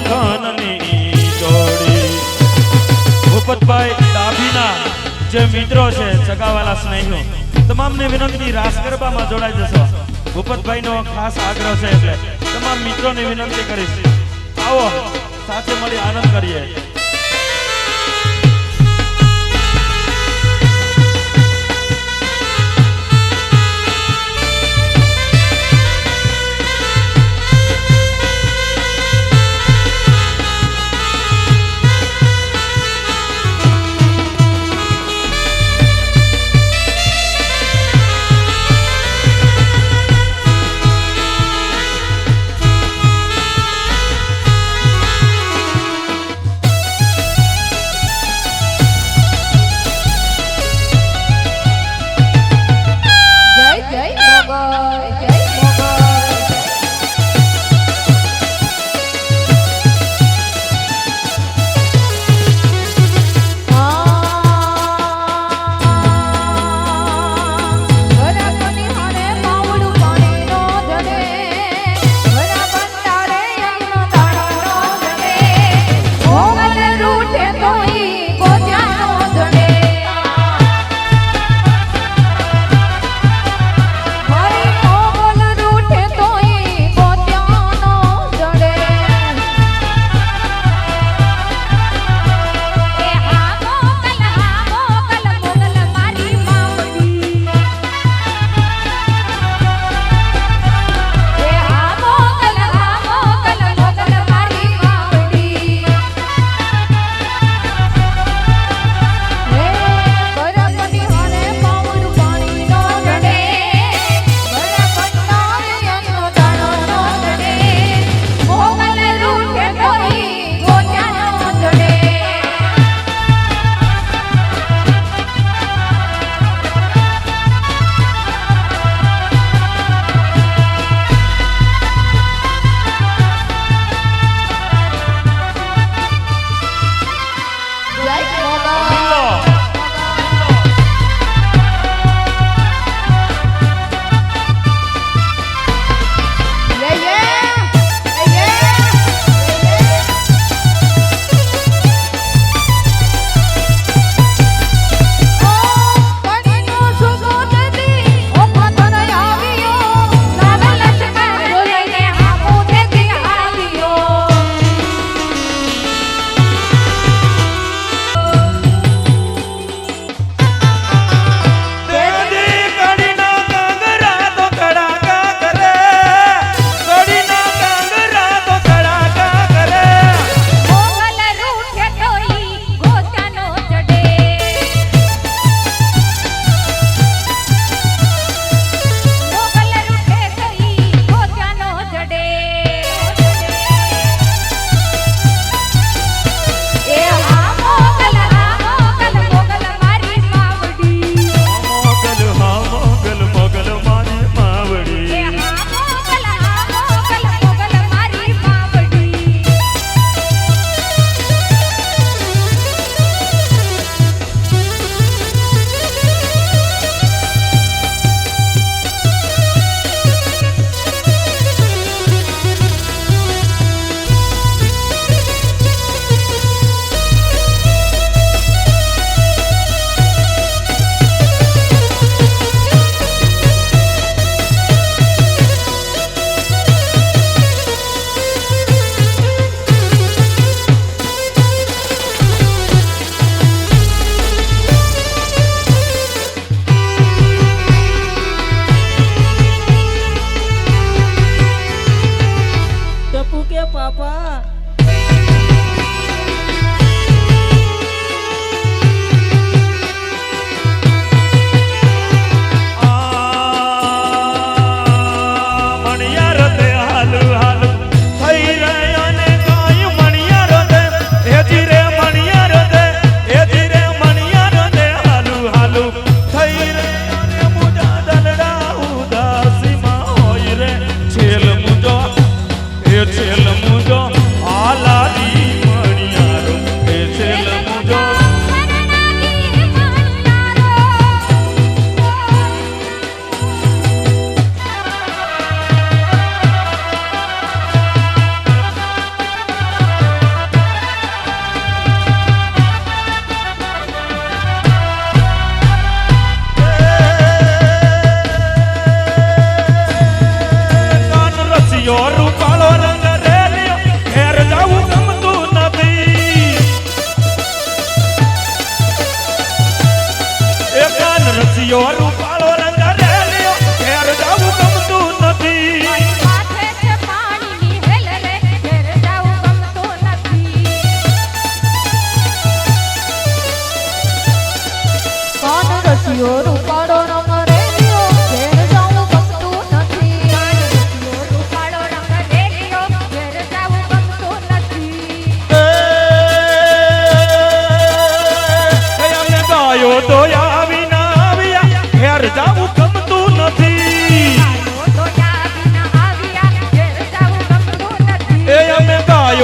લખનની જોડી. ભૂપતભાઈ ડાભીના જે મિત્રો છે, સગાવાલા સ્નેહીઓ, તમામને વિનંતી રાસ ગરબામાં જોડાઈ જશો. ભૂપતભાઈનો ખાસ આગ્રહ છે એટલે તમામ મિત્રોને વિનંતી કરીશ, આવો સાથે મળી આનંદ કરીએ.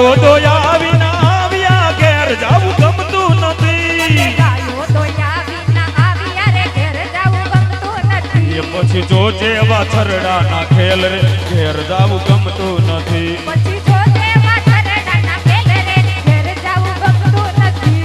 ગાયો દોયા વિના આવ્યા ઘેર જાવું ગમતું નથી. ગાયો દોયા વિના આવ્યા રે ઘેર જાવું ગમતું નથી. એ પછી જોજે વાછરડાના ખેલ રે ઘેર જાવું ગમતું નથી. પછી જોજે વાછરડાના ખેલ રે ઘેર જાવું ગમતું નથી.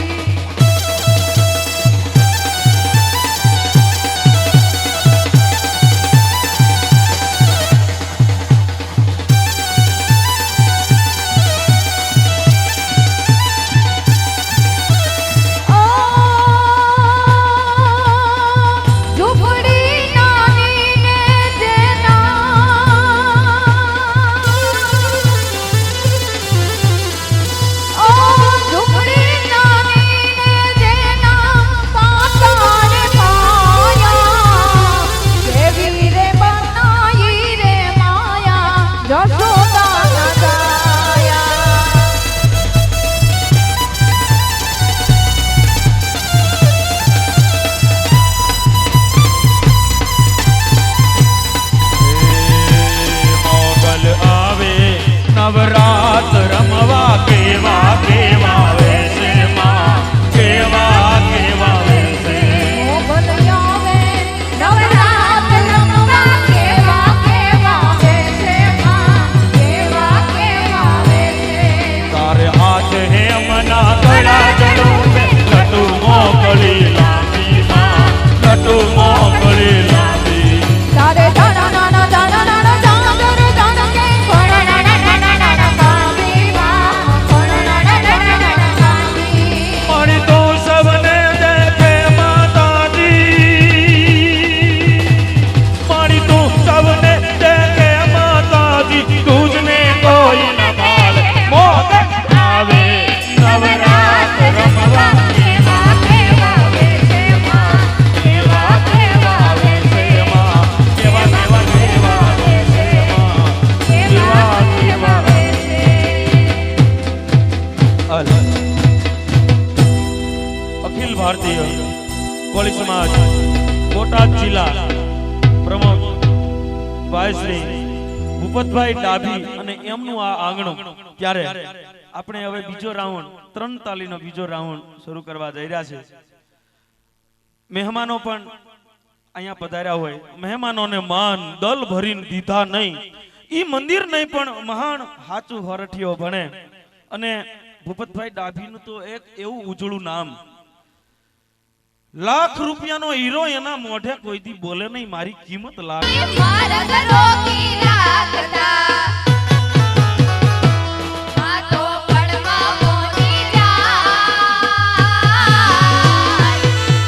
નવરાત રમવા કેવા કેવા વેશે માં કેવા કેવા વેશે. મોગલ આવે નવરાત રમવા કેવા કેવા વેશે માં કેવા કેવા વેશે. તારે હાથ હેમના ગળા જડું લટુ મોકલી લાંબી માં લટુ મોકલી લાંબી. તારે દાણા નાના દાણા નાના ચાંદર દાણા કે પણ તો સવને દેખે માતાજી, પણ તું સવને દેખે માતાજી, તુજને કોઈ ન ભાળે. મોગલ આવે નવરાત રમવા કેવા કેવા વેશે માં કેવા કેવા વેશે માં કેવા કેવા કેવા વેશે કેવા કેવા વેશે. અખિલ ભારતીય કોળી સમાજ બોટાદ જિલ્લા પ્રમુખ ભાઈ શ્રી ભૂપતભાઈ ડાભી અને એમનું આ આંગણું. ત્યારે આપણે હવે બીજો રાઉન્ડ 3 તાલીનો બીજો રાઉન્ડ શરૂ કરવા જઈ રહ્યા છે. મહેમાનો પણ અહીંયા પધાર્યા હોય, મહેમાનોને માન દલ ભરીને દીધા નહીં. ઈ મંદિર નહીં પણ મહાન હાચું હરઠિયો ભણે. અને ભૂપતભાઈ ડાભીનું તો એક એવું ઉજળું નામ, લાખ રૂપિયાનો હીરો એના મોઢે કોઈથી બોલે નહીં, મારી કિંમત લાખ. માર્ગ રોકી રાખતા માતો પડવા પહોંચી જાય.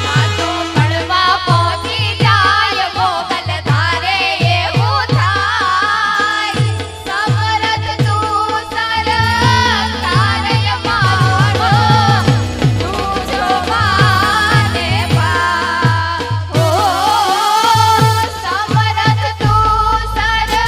માતો પડવા પહોંચી જાય. મોગલ ધારે એવું થાય. સમરથ તું સરખ તારય મારો તું જોવાને પા. ઓ સમરથ તું સરખ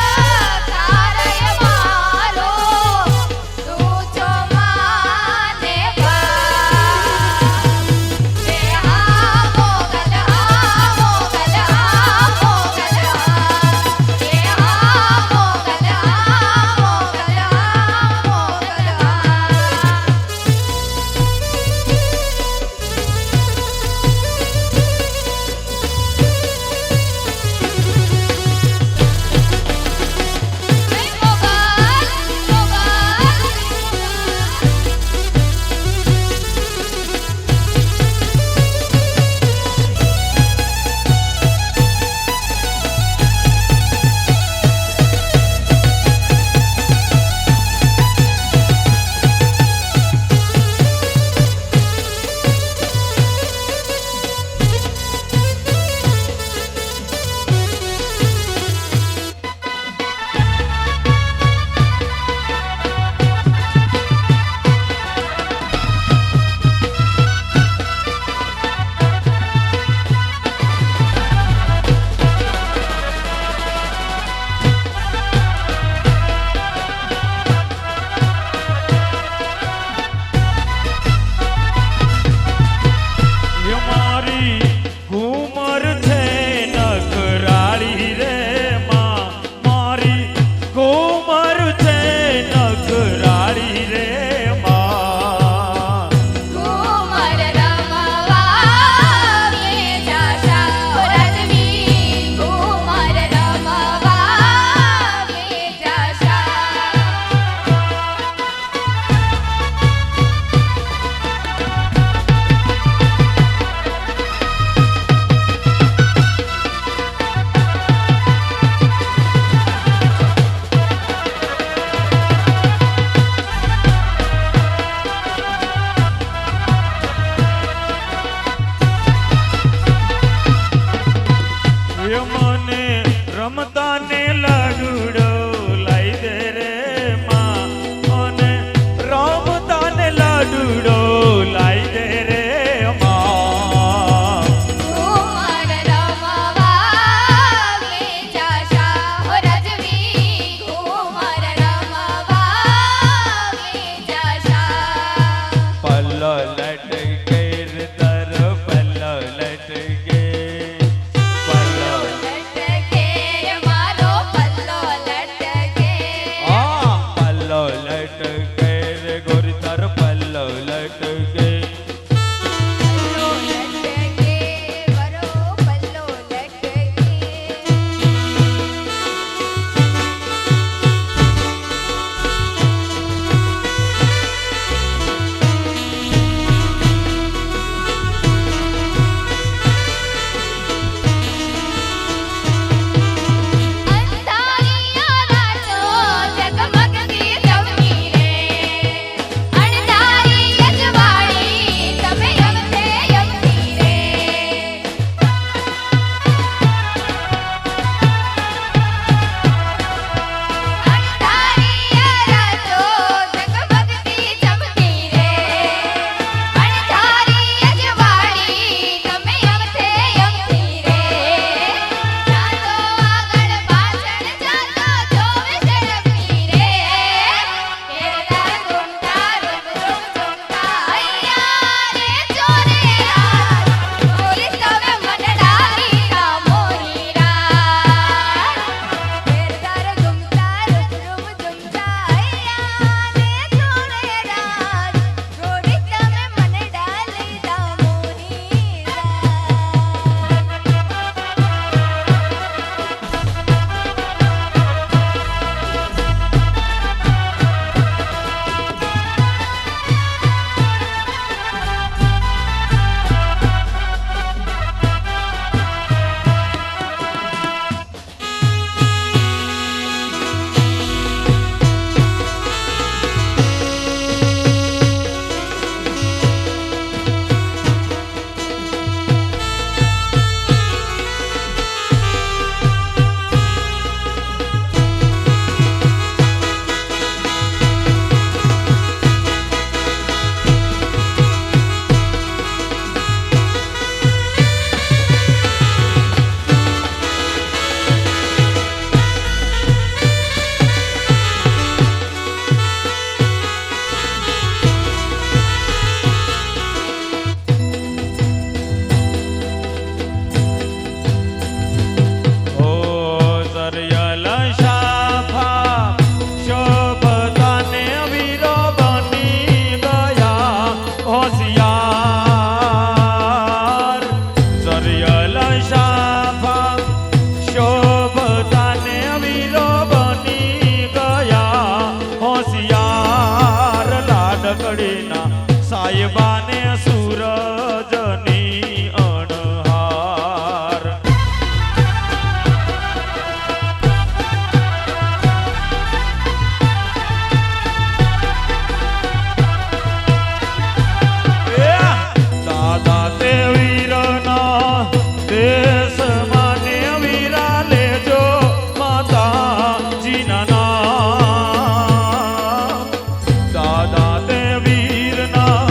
દાતે વીરના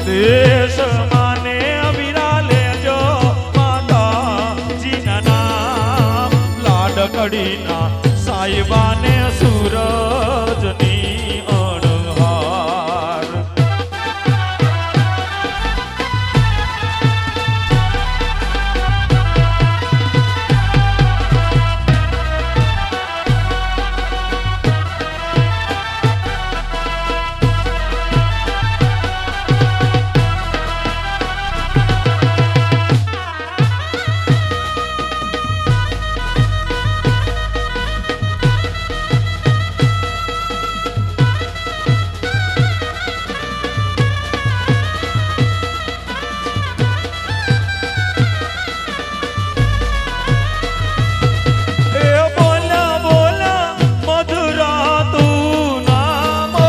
દેશ માને વીરા લેજો માતાજીના નામ લાડકડીના સાહેબાને સૂરજની અણહાર બોલ્યા બોલ્યા મધરા તું નામો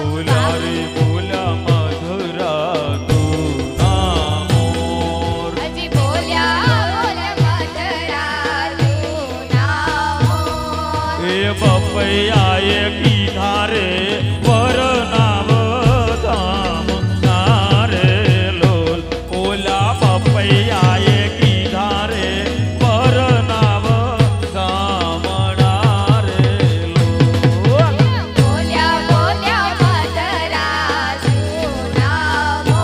બોલા રે બોલા મધુરા તું નામોર હજી બોલ્યા બોલ્યા મધરા તું નામો એ બપૈયાએ કીધા રે વર નામ ધામ નારે લોલ ઓલા બપૈયાએ કીધા રે વર નામ ધામ નારે લોલ બોલ્યા બોલ્યા મધરા તું નામો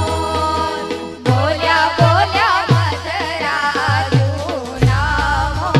બોલ્યા બોલ્યા મધરા તું નામો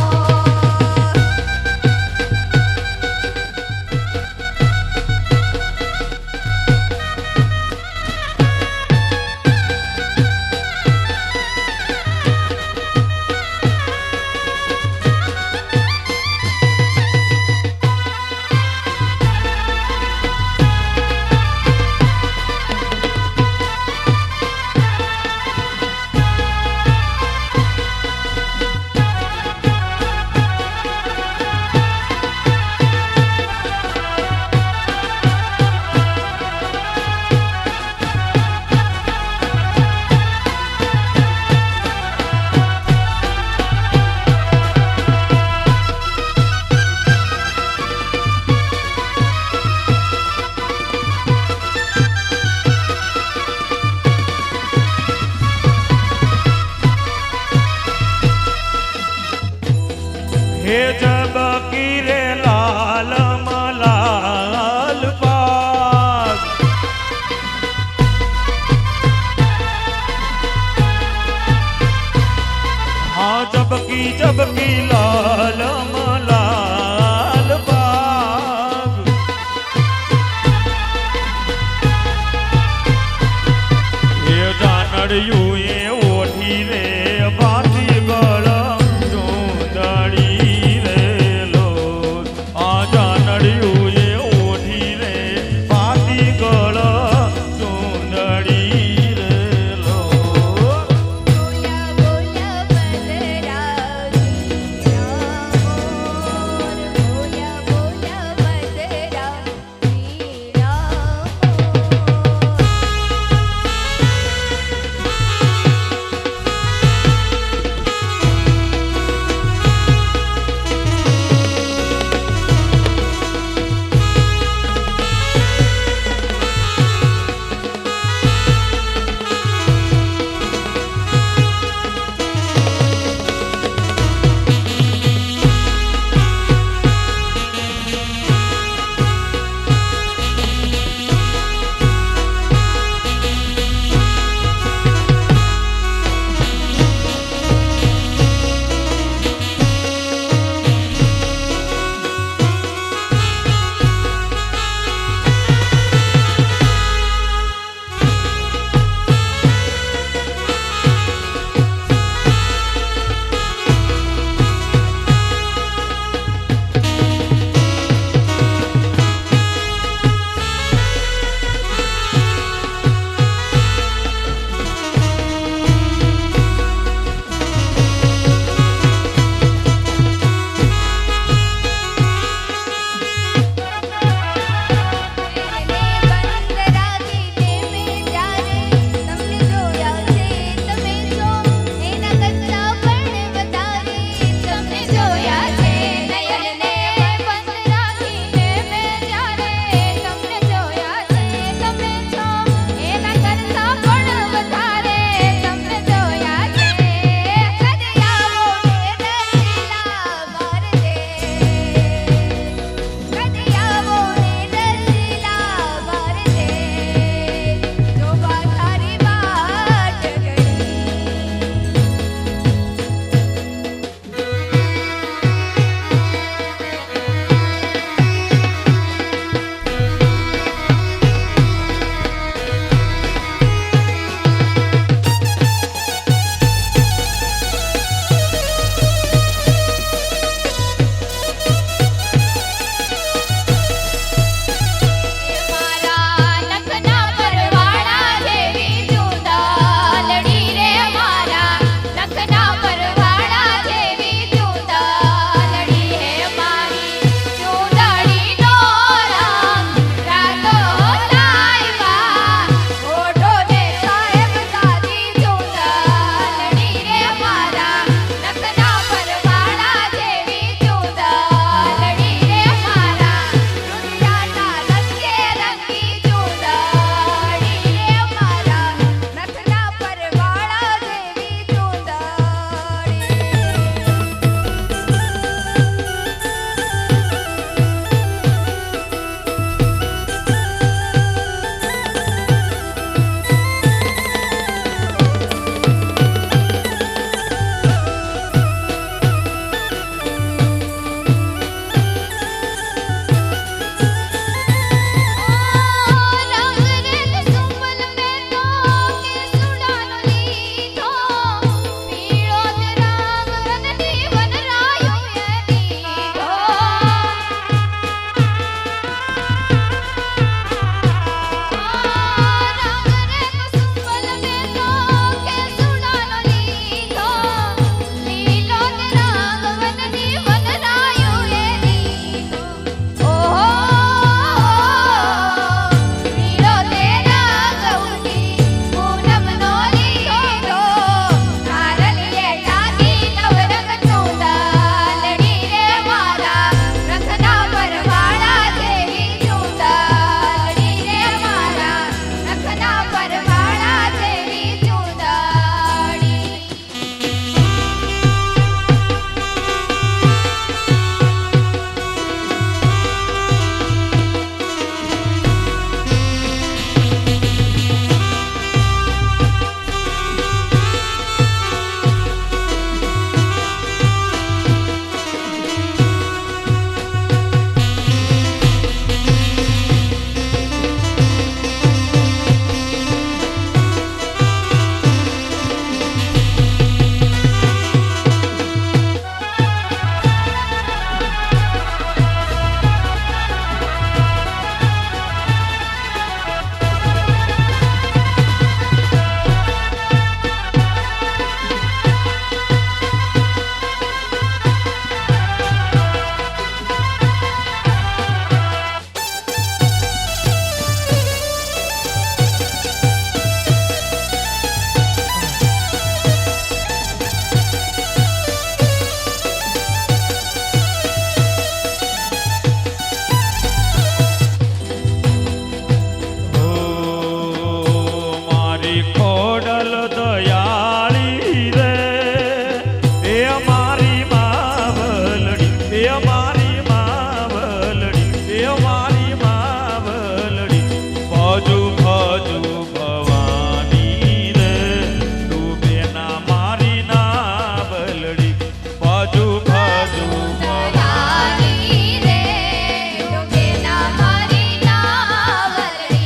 હે જબકી રે લાલ મલાલ પાગ હા જબકી લાલ મલાલ પાગ એ જાનડિયું એ ઓઠી રે ભાતી ગળ ચૂંદડી રે એ મારી માવલડી એ મારી માવલડી ભજુ ભજુ ભવાની રે ડૂબે ના મારી નાવલડી ભજુ ભજુ ભવાની રે ડૂબે ના મારી નાવલડી.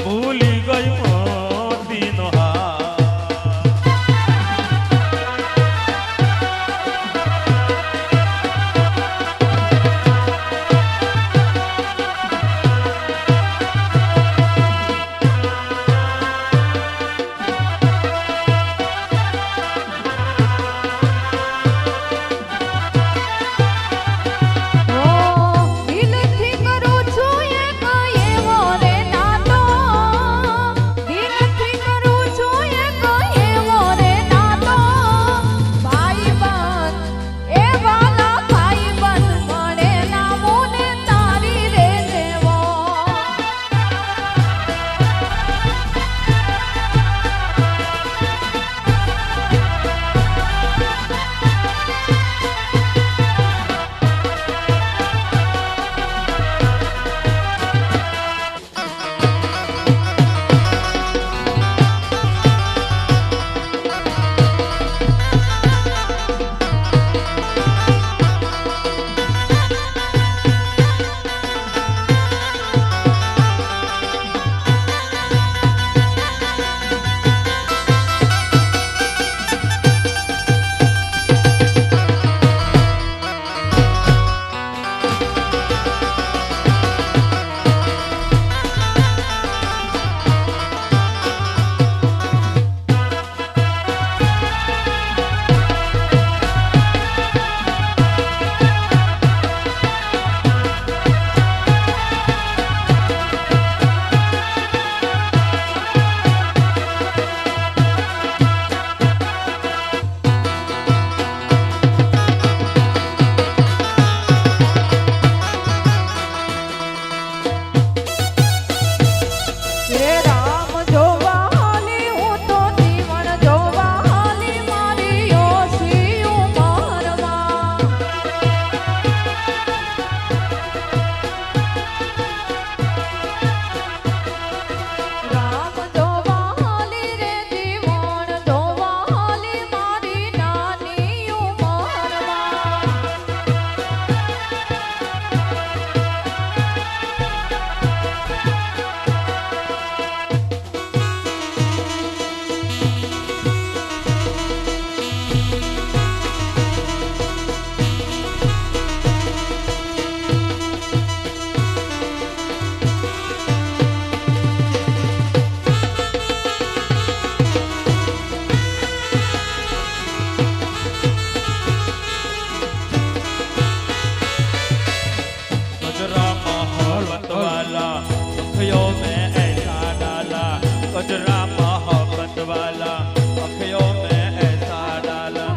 ભૂલી ગઈ મોતીનો હાર દિલથી કરું છું એક એવો રે નાતો, દિલથી કરું છું એક એવો રે નાતો, ભાઈબંધ એ વાલા ભાઈબંધ મળે ના મને તારી રે જેવો. હે રામ જોવા હાલી હું તો જીવન જોવા હાલી મારી ઓછી ઉંમરમાં. રામ જોવા હાલી રે જીવન જોવા હાલી મારી નાની ઉંમરમાં. कजरा मोहब्बत वाला अखियों में ऐसा डाला, कजरा मोहब्बत वाला अखियों में ऐसा डाला,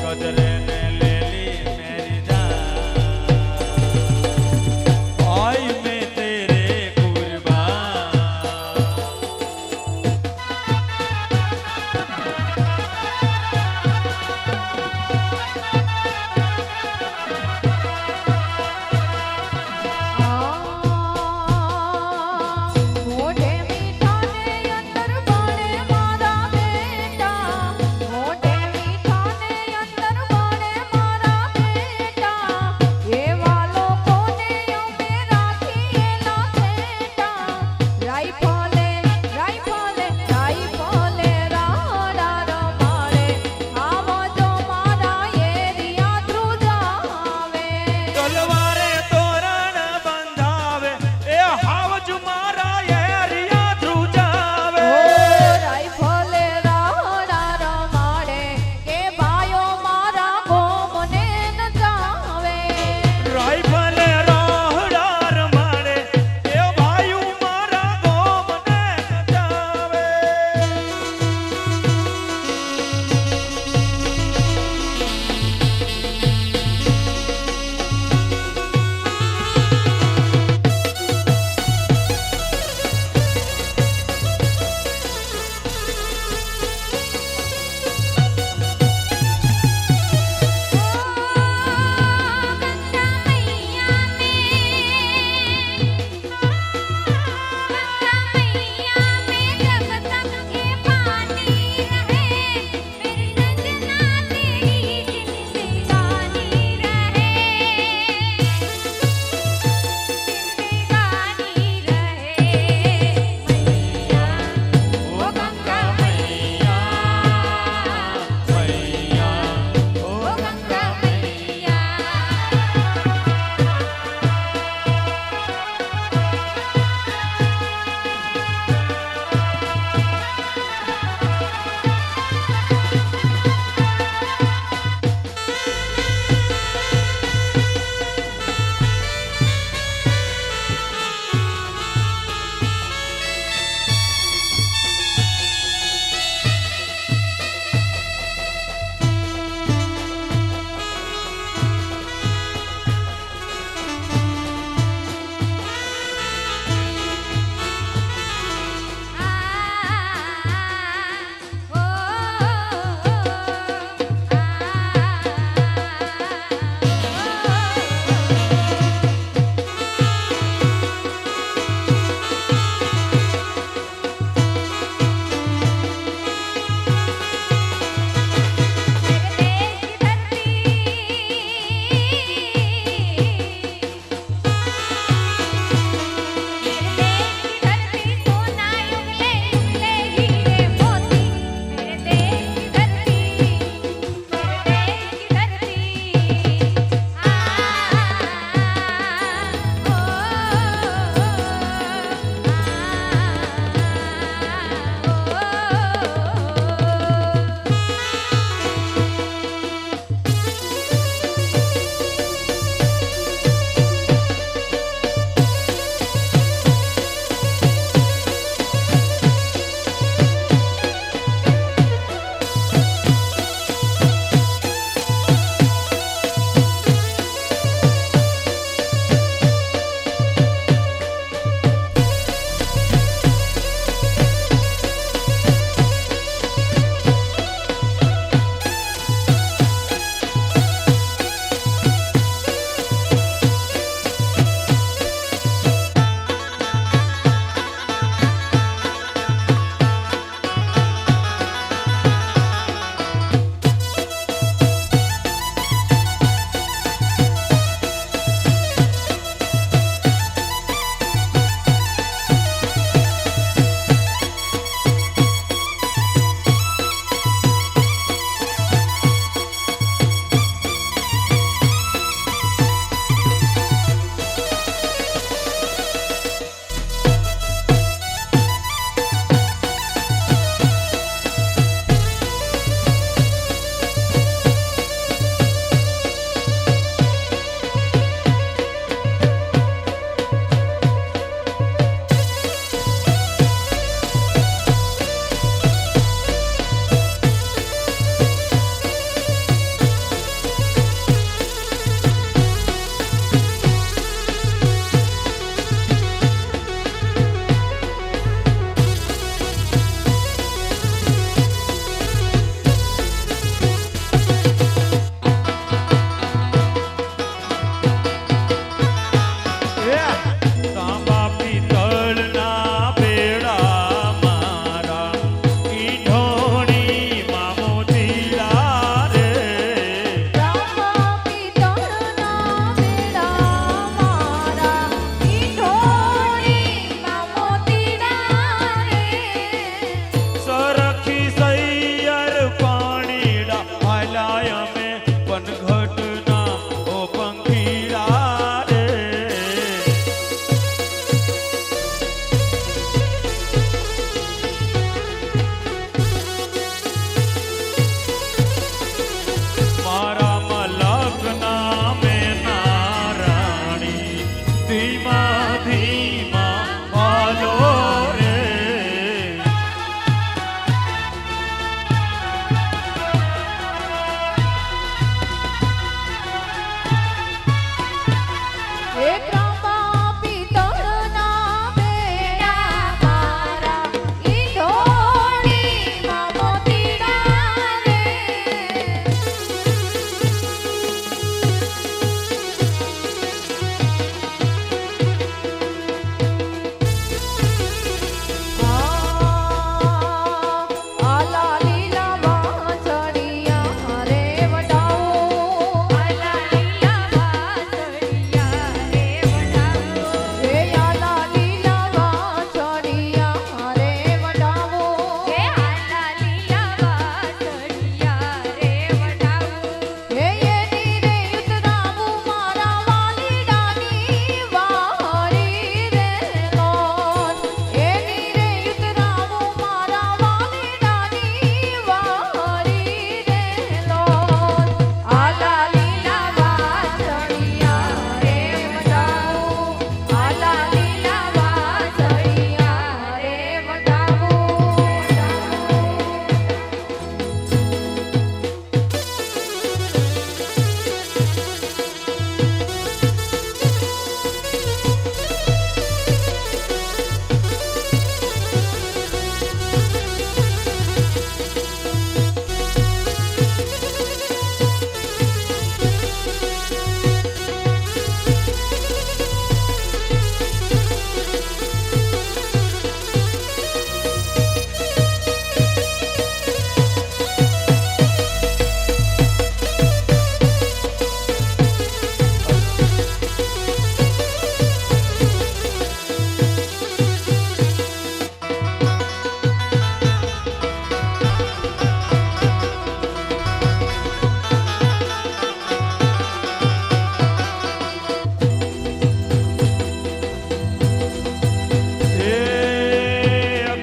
कजरे ने ले ली मेरी जान, आई मैं तेरे कुर्बान. મોઢે મીઠા ને અંદર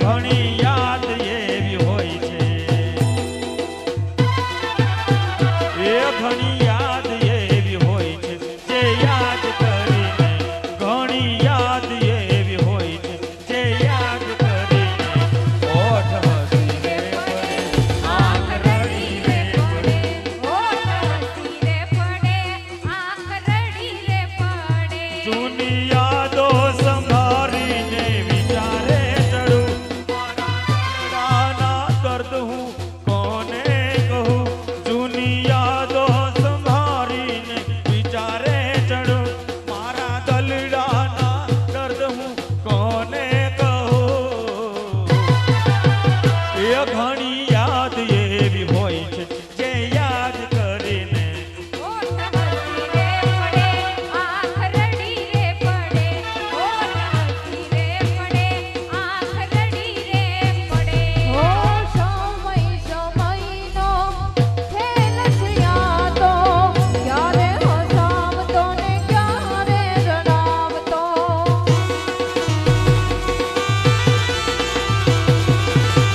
ઘણી યાદ એવી હોય છે એ ઘણી યાદ એવી હોય છે જે યાદ કરીને ઘણી યાદ એવી હોય છે જે યાદ કરીને ઓઠ હસી રે પડે આંખ રડી રે પડે હોઠ હસી રે પડે આંખ રડી રે પડે જૂની યાદો સંભાળીને વિચારે ચડું મારા દર્દ હું કોને કહું જૂની યાદો સંભાળીને વિચારે ચડું મારા દલડાના દર્દ હું કોને કહું એ ઘણી યાદ એવી હોય છે જે યાદ કરીને હોઠ હસી રે પડે આંખ રડી રે પડે હોઠ હસી રે પડે આંખ રડી રે પડે હો સમયનો ખેલ છે યાદો ક્યારે હસાવતો ને ક્યારે રડાવતો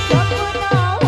સપના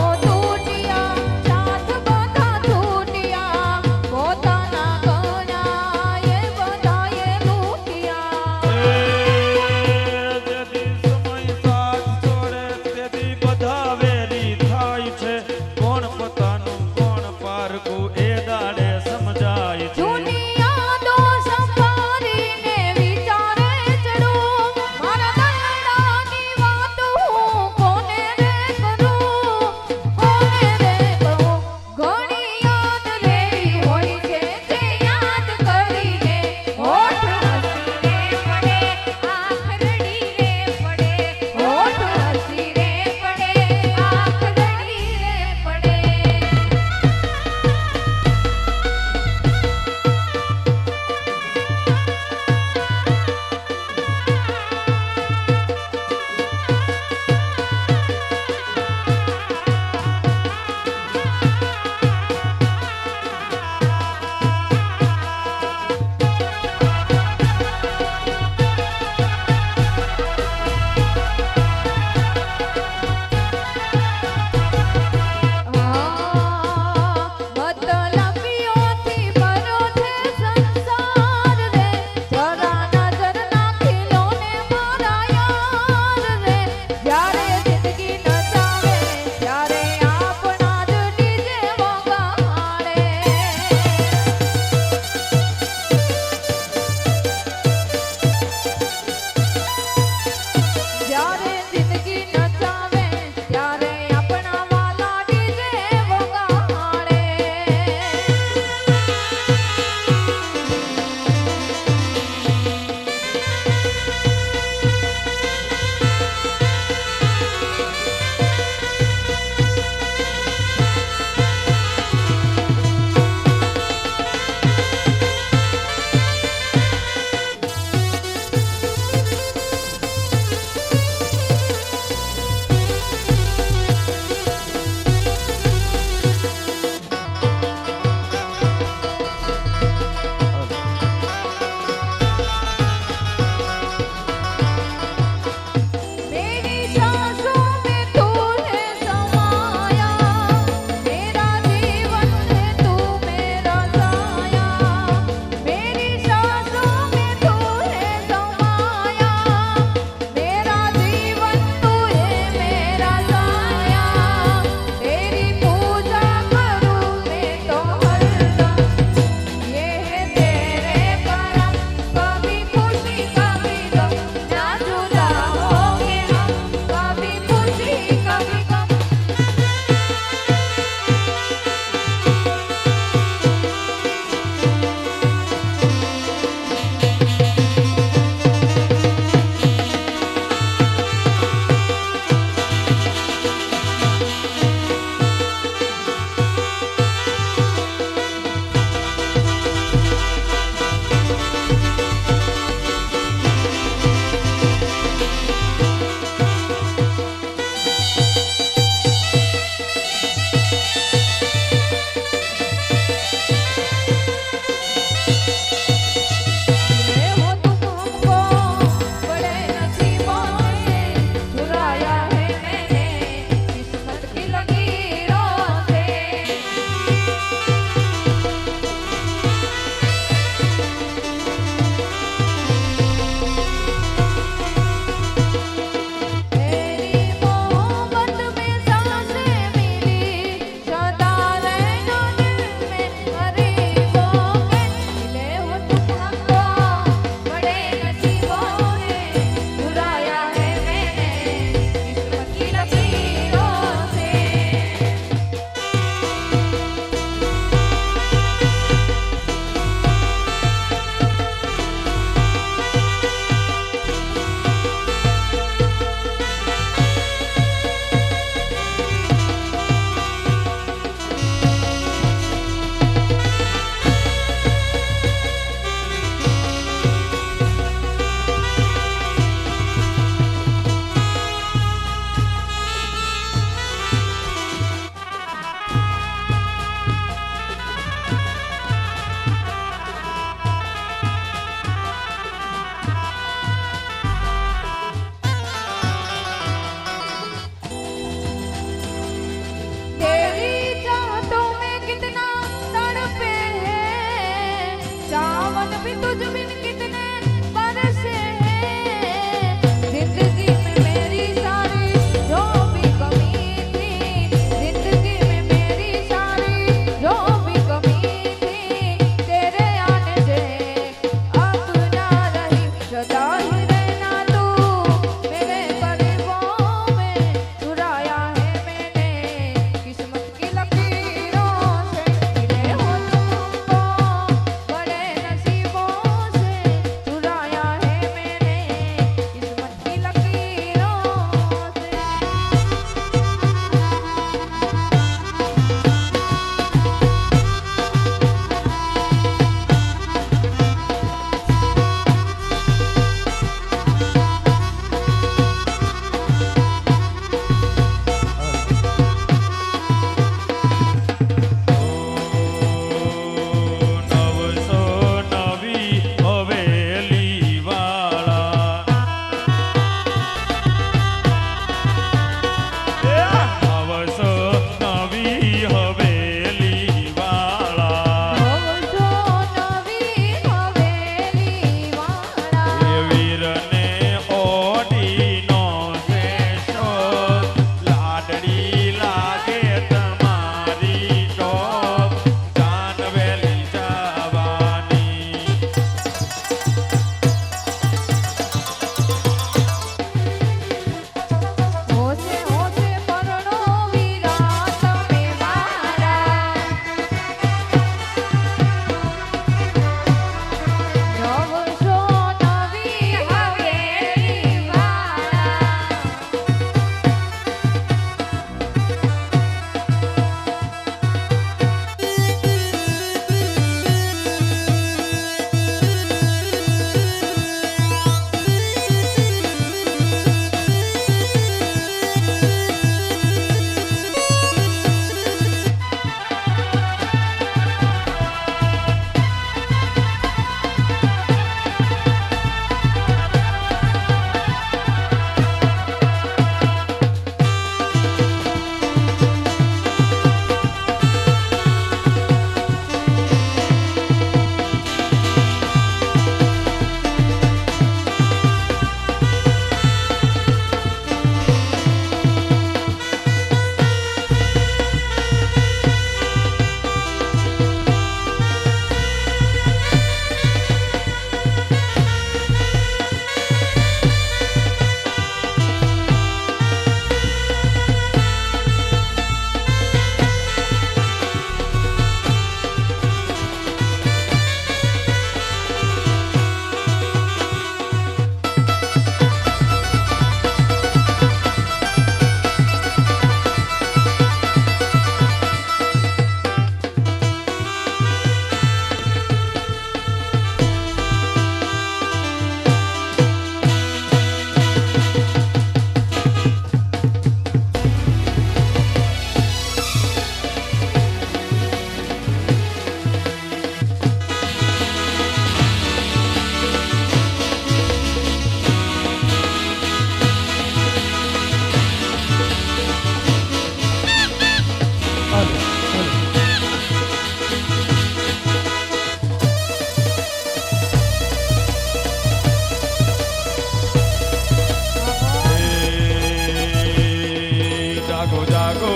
જાગો જાગો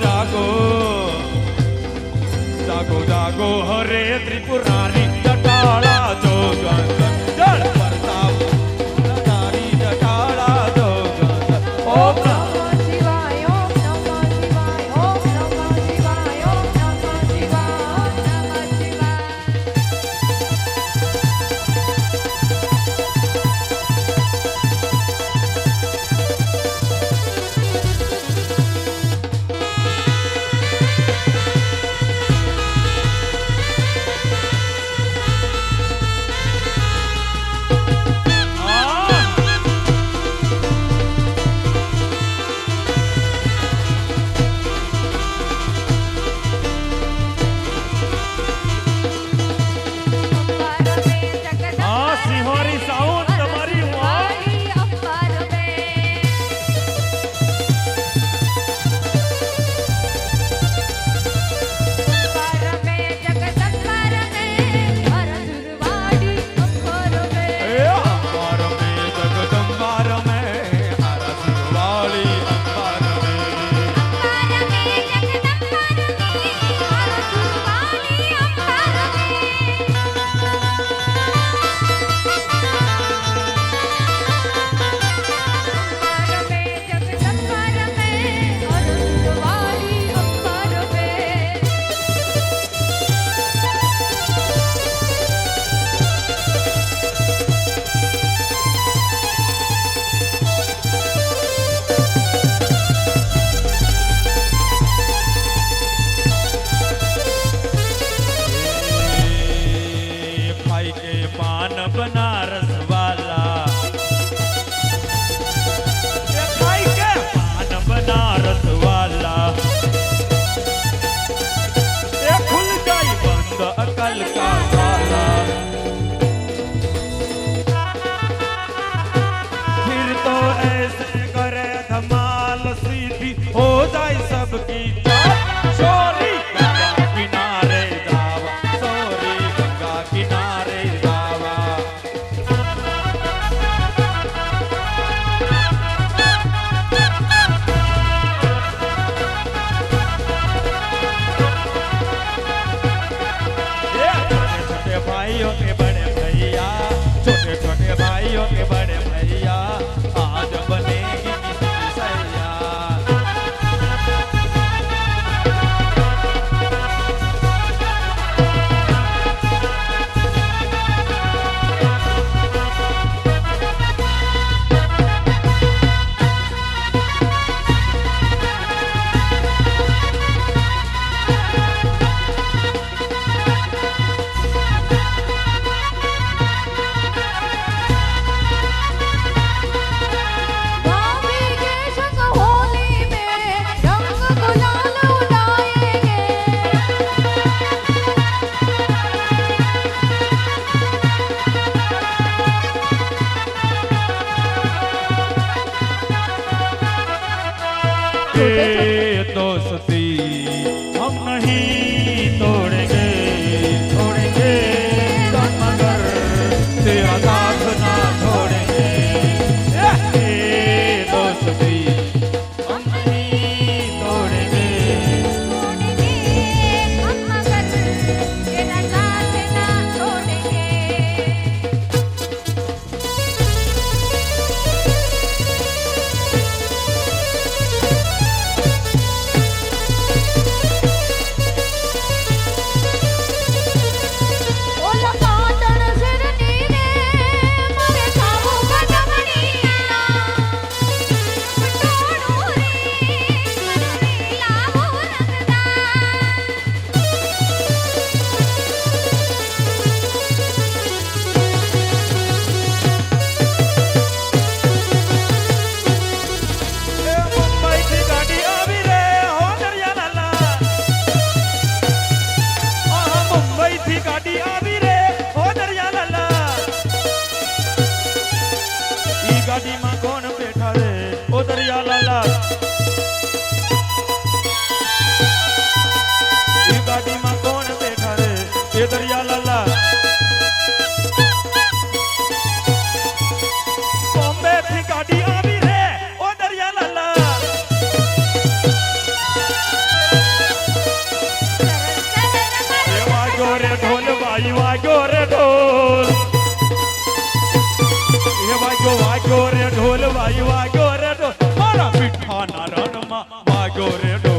જાગો જાગો જાગો હરે ત્રિપુરારી જટાળા જોગન જળ પ્રતાપ તારી જટાળા જોગન ઓમ નમઃ શિવાય ઓમ નમઃ શિવાય ઓમ નમઃ શિવાય ઓમ નમઃ શિવાય ઓમ નમઃ શિવાય बनारस वाला खाई के पान बनारस वाला खुल गई बंद अकल का ताला फिर तो ऐसे करे धमाल सीधी हो जाए सबकी चोरी गंगा किनारे जावा सोरी गंगा किनारे जावा छोटे भाइयों के बड़े भैया छोटे छोटे भाइयों के बड़े भैया आज बनेगी किसकी सैया भाभी के संग होली में रंग गुलाल उड़ाएंगे ये दोस्ती हम नहीं तोड़ेंगे तोड़ेंगे तो मगर तेरा साथ ना छोड़ेंगे ये दोस्ती हम नहीं तोड़ेंगे छोड़ेंगे हम मगर तेरा साथ ना छोड़ेंगे ઓલા પાટણ શેરની રે મારે સાવું ગઢમણીના પટોળું રે મને લાવો રંગદાર એ મુંબઈથી ગાડી આવી રે હો દરિયા લાલા મુંબઈથી ગાડી આવી રે હો દરિયા લાલા ઈ ગાડીમાં કોણ બેઠા રે ઓ દરિયા લાલા ઈ ગાડીમાં કોણ બેઠા રે એ દરિયા લાલા બોમ્બે થી ગાડી આવી રે ઓ દરિયા લાલા વાઈ વાગ્યો રે ઢોલ એ વાગ્યો રે ઢોલ વાઈ વાગ્યો રે ઢોલ મારા મીઠાના રણમાં વાગ્યો રે ઢોલ